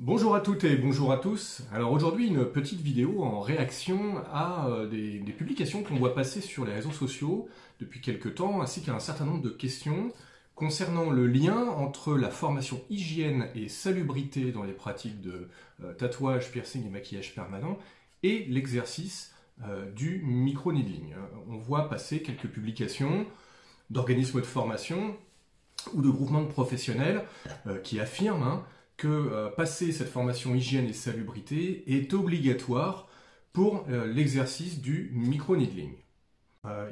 Bonjour à toutes et bonjour à tous. Alors aujourd'hui une petite vidéo en réaction à des publications qu'on voit passer sur les réseaux sociaux depuis quelques temps, ainsi qu'à un certain nombre de questions concernant le lien entre la formation hygiène et salubrité dans les pratiques de tatouage, piercing et maquillage permanent et l'exercice du micro-needling. On voit passer quelques publications d'organismes de formation ou de groupements de professionnels qui affirment que passer cette formation hygiène et salubrité est obligatoire pour l'exercice du micro-needling.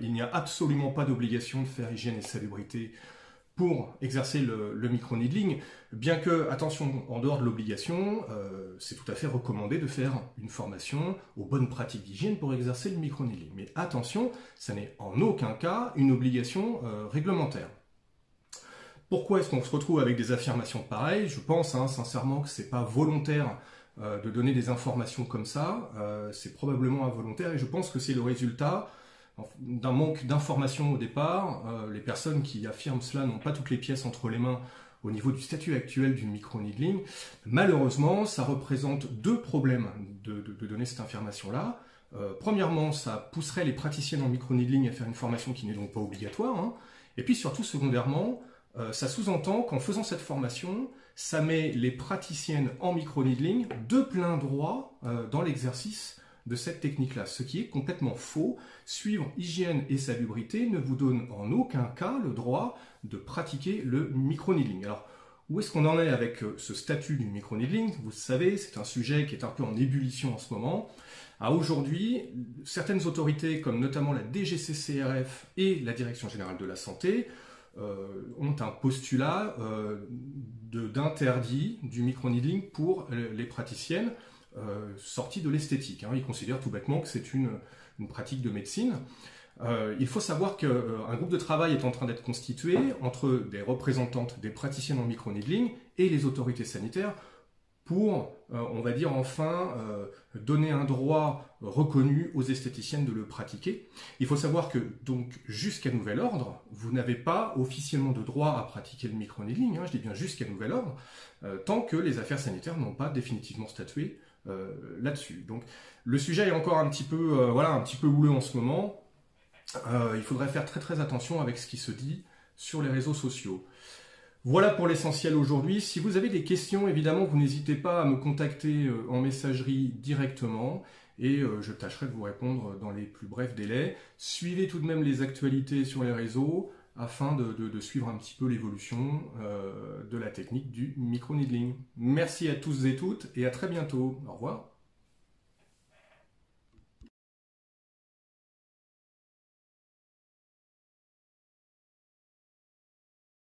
Il n'y a absolument pas d'obligation de faire hygiène et salubrité pour exercer le micro-needling, bien que, attention, en dehors de l'obligation, c'est tout à fait recommandé de faire une formation aux bonnes pratiques d'hygiène pour exercer le micro-needling. Mais attention, ça n'est en aucun cas une obligation réglementaire. Pourquoi est-ce qu'on se retrouve avec des affirmations pareilles? Je pense sincèrement que c'est pas volontaire de donner des informations comme ça, c'est probablement involontaire et je pense que c'est le résultat d'un manque d'informations au départ. Les personnes qui affirment cela n'ont pas toutes les pièces entre les mains au niveau du statut actuel du micro-needling. Malheureusement, ça représente deux problèmes de donner cette affirmation-là. Premièrement, ça pousserait les praticiennes en micro-needling à faire une formation qui n'est donc pas obligatoire. Et puis surtout, secondairement, ça sous-entend qu'en faisant cette formation, ça met les praticiennes en micro-needling de plein droit dans l'exercice de cette technique-là, ce qui est complètement faux. Suivre hygiène et salubrité ne vous donne en aucun cas le droit de pratiquer le micro-needling. Alors, où est-ce qu'on en est avec ce statut du micro-needling? Vous savez, c'est un sujet qui est un peu en ébullition en ce moment. Aujourd'hui, certaines autorités, comme notamment la DGCCRF et la Direction Générale de la Santé, ont un postulat d'interdit du micro-needling pour les praticiennes sorties de l'esthétique. Ils considèrent tout bêtement que c'est une pratique de médecine. Il faut savoir qu'un groupe de travail est en train d'être constitué entre des représentantes des praticiennes en micro-needling et les autorités sanitaires pour, on va dire enfin, donner un droit reconnu aux esthéticiennes de le pratiquer. Il faut savoir que, donc, jusqu'à nouvel ordre, vous n'avez pas officiellement de droit à pratiquer le micro-needling, je dis bien jusqu'à nouvel ordre, tant que les affaires sanitaires n'ont pas définitivement statué là-dessus. Donc, le sujet est encore un petit peu, un petit peu houleux en ce moment. Il faudrait faire très très attention avec ce qui se dit sur les réseaux sociaux. Voilà pour l'essentiel aujourd'hui. Si vous avez des questions, évidemment, vous n'hésitez pas à me contacter en messagerie directement et je tâcherai de vous répondre dans les plus brefs délais. Suivez tout de même les actualités sur les réseaux afin de suivre un petit peu l'évolution de la technique du micro-needling. Merci à tous et toutes et à très bientôt. Au revoir.